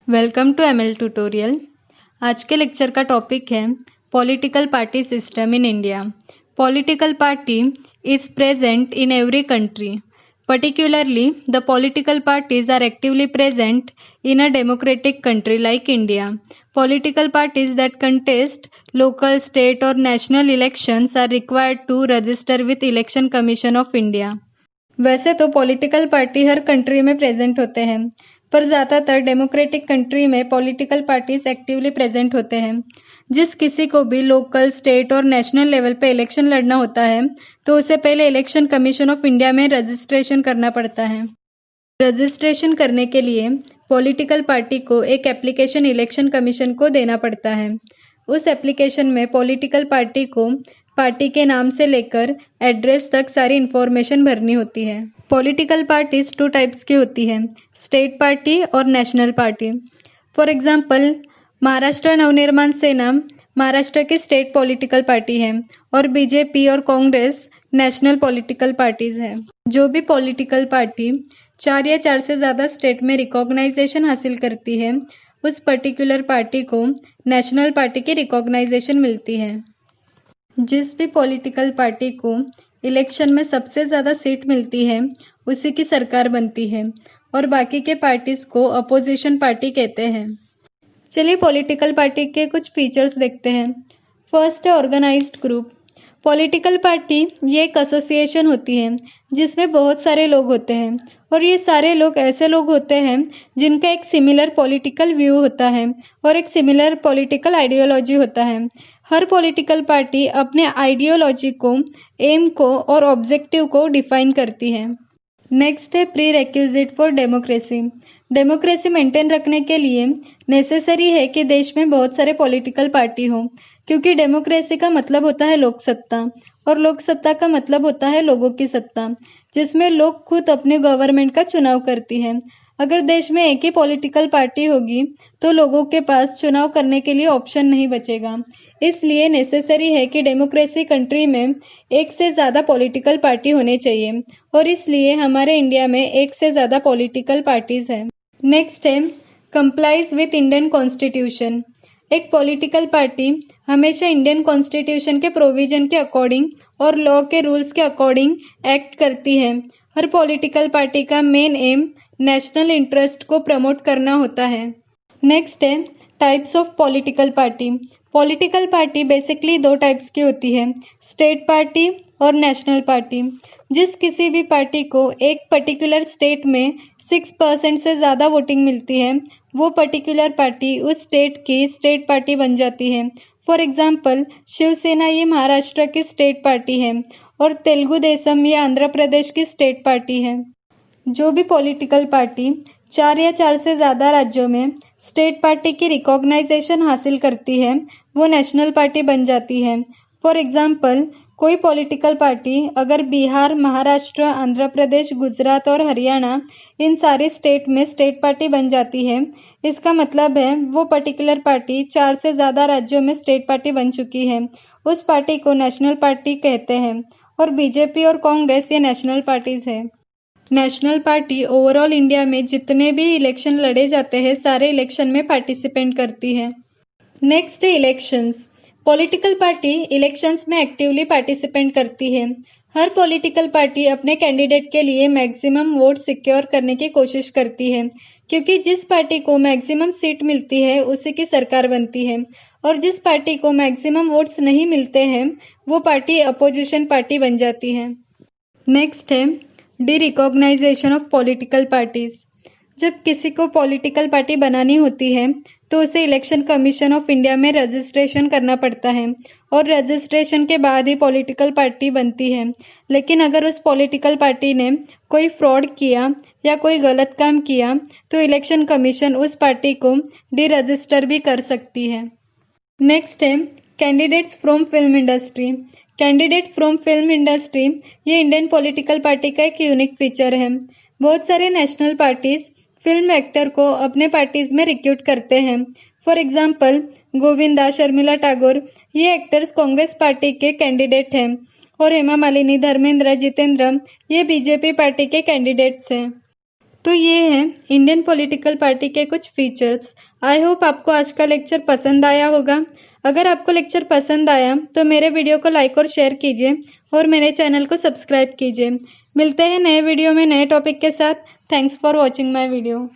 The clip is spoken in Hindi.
Welcome to ML tutorial. आज के लेक्चर का टॉपिक है political party system in India. Political party is present in every country, particularly the political parties are actively present in a democratic country like India. Political parties that contest local, state और national elections are required to register with Election Commission of India। वैसे तो पॉलिटिकल पार्टी हर कंट्री में प्रेजेंट होते हैं, पर ज़्यादातर डेमोक्रेटिक कंट्री में पॉलिटिकल पार्टीज एक्टिवली प्रेजेंट होते हैं। जिस किसी को भी लोकल, स्टेट और नेशनल लेवल पे इलेक्शन लड़ना होता है तो उसे पहले इलेक्शन कमीशन ऑफ इंडिया में रजिस्ट्रेशन करना पड़ता है। रजिस्ट्रेशन करने के लिए पॉलिटिकल पार्टी को एक एप्लीकेशन इलेक्शन कमीशन को देना पड़ता है। उस एप्लीकेशन में पॉलिटिकल पार्टी को पार्टी के नाम से लेकर एड्रेस तक सारी इन्फॉर्मेशन भरनी होती है। पॉलिटिकल पार्टीज 2 टाइप्स की होती है, स्टेट पार्टी और national party. For example, Maharashtra Navnirman सेना महाराष्ट्र की स्टेट पॉलिटिकल पार्टी है और बीजेपी और कांग्रेस नेशनल पॉलिटिकल पार्टीज है। जो भी पॉलिटिकल पार्टी 4 या 4 से ज़्यादा स्टेट में रिकॉग्नाइजेशन हासिल करती है, उस पर्टिकुलर पार्टी को नेशनल पार्टी की रिकॉग्नाइजेशन मिलती है। जिस भी पॉलिटिकल पार्टी को इलेक्शन में सबसे ज़्यादा सीट मिलती है उसी की सरकार बनती है और बाकी के पार्टीज को अपोजिशन पार्टी कहते हैं। चलिए पॉलिटिकल पार्टी के कुछ फीचर्स देखते हैं। फर्स्ट है ऑर्गेनाइज्ड ग्रुप। पॉलिटिकल पार्टी ये एक एसोसिएशन होती है जिसमें बहुत सारे लोग होते हैं और ये सारे लोग ऐसे लोग होते हैं जिनका एक सिमिलर पॉलिटिकल व्यू होता है और एक सिमिलर पॉलिटिकल आइडियोलॉजी होता है। हर पॉलिटिकल पार्टी अपने आइडियोलॉजी को, एम को और ऑब्जेक्टिव को डिफाइन करती है। नेक्स्ट है pre requisite for democracy. Democracy maintain रखने के लिए नेसेसरी है कि देश में बहुत सारे पॉलिटिकल पार्टी हो, क्योंकि डेमोक्रेसी का मतलब होता है लोकसत्ता और लोकसत्ता का मतलब होता है लोगों की सत्ता, जिसमें लोग खुद अपने गवर्नमेंट का चुनाव करती हैं। अगर देश में एक ही पॉलिटिकल पार्टी होगी तो लोगों के पास चुनाव करने के लिए ऑप्शन नहीं बचेगा। इसलिए नेसेसरी है कि डेमोक्रेसी कंट्री में एक से ज़्यादा पॉलिटिकल पार्टी होने चाहिए और इसलिए हमारे इंडिया में एक से ज़्यादा पॉलिटिकल पार्टीज हैं। नेक्स्ट है कंप्लाइज विथ इंडियन कॉन्स्टिट्यूशन। एक पॉलिटिकल पार्टी हमेशा इंडियन कॉन्स्टिट्यूशन के प्रोविजन के अकॉर्डिंग और लॉ के रूल्स के अकॉर्डिंग एक्ट करती है। हर पॉलिटिकल पार्टी का मेन एम नेशनल इंटरेस्ट को प्रमोट करना होता है। नेक्स्ट है types of political party. Political party basically 2 types की होती है, स्टेट पार्टी और नेशनल पार्टी। जिस किसी भी पार्टी को एक पर्टिकुलर स्टेट में 6% से ज़्यादा वोटिंग मिलती है वो पर्टिकुलर पार्टी उस स्टेट की स्टेट पार्टी बन जाती है। फॉर एग्जाम्पल, शिवसेना ये महाराष्ट्र की स्टेट पार्टी है और तेलुगु देशम ये आंध्र प्रदेश की स्टेट पार्टी है। जो भी पॉलिटिकल पार्टी 4 या 4 से ज़्यादा राज्यों में स्टेट पार्टी की रिकॉग्नाइजेशन हासिल करती है वो नेशनल पार्टी बन जाती है। फॉर एग्जाम्पल, कोई पॉलिटिकल पार्टी अगर बिहार, महाराष्ट्र, आंध्र प्रदेश, गुजरात और हरियाणा इन सारे स्टेट में स्टेट पार्टी बन जाती है, इसका मतलब है वो पर्टिकुलर पार्टी 4 से ज़्यादा राज्यों में स्टेट पार्टी बन चुकी है। उस पार्टी को नेशनल पार्टी कहते हैं और बीजेपी और कांग्रेस ये नेशनल पार्टीज है। नेशनल पार्टी ओवरऑल इंडिया में जितने भी इलेक्शन लड़े जाते हैं सारे इलेक्शन में पार्टिसिपेट करती है। नेक्स्ट है इलेक्शंस। पॉलिटिकल पार्टी इलेक्शंस में एक्टिवली पार्टिसिपेट करती है। हर पॉलिटिकल पार्टी अपने कैंडिडेट के लिए मैक्सिमम वोट सिक्योर करने की कोशिश करती है, क्योंकि जिस पार्टी को मैक्सिमम सीट मिलती है उसी की सरकार बनती है और जिस पार्टी को मैक्सिमम वोट्स नहीं मिलते हैं वो पार्टी अपोजिशन पार्टी बन जाती है। नेक्स्ट है derecognisation of political parties. जब किसी को पॉलिटिकल पार्टी बनानी होती है तो उसे इलेक्शन कमीशन ऑफ इंडिया में रजिस्ट्रेशन करना पड़ता है और रजिस्ट्रेशन के बाद ही पॉलिटिकल पार्टी बनती है। लेकिन अगर उस पॉलिटिकल पार्टी ने कोई फ्रॉड किया या कोई गलत काम किया तो इलेक्शन कमीशन उस पार्टी को डी रजिस्टर भी कर सकती है। नेक्स्ट है candidates from film industry. Candidate from film industry ये इंडियन पॉलिटिकल पार्टी का एक यूनिक फीचर है। बहुत सारे नेशनल पार्टीज फिल्म एक्टर को अपने पार्टीज में रिक्रूट करते हैं। फॉर एग्जाम्पल, गोविंदा, शर्मिला टैगोर ये एक्टर्स कांग्रेस पार्टी के कैंडिडेट हैं और हेमा मालिनी, धर्मेंद्र, जितेंद्र ये बीजेपी पार्टी के कैंडिडेट्स हैं। तो ये है इंडियन पॉलिटिकल पार्टी के कुछ फीचर्स। आई होप आपको आज का लेक्चर पसंद आया होगा। अगर आपको लेक्चर पसंद आया तो मेरे वीडियो को लाइक और शेयर कीजिए और मेरे चैनल को सब्सक्राइब कीजिए। मिलते हैं नए वीडियो में नए टॉपिक के साथ। Thanks for watching my video.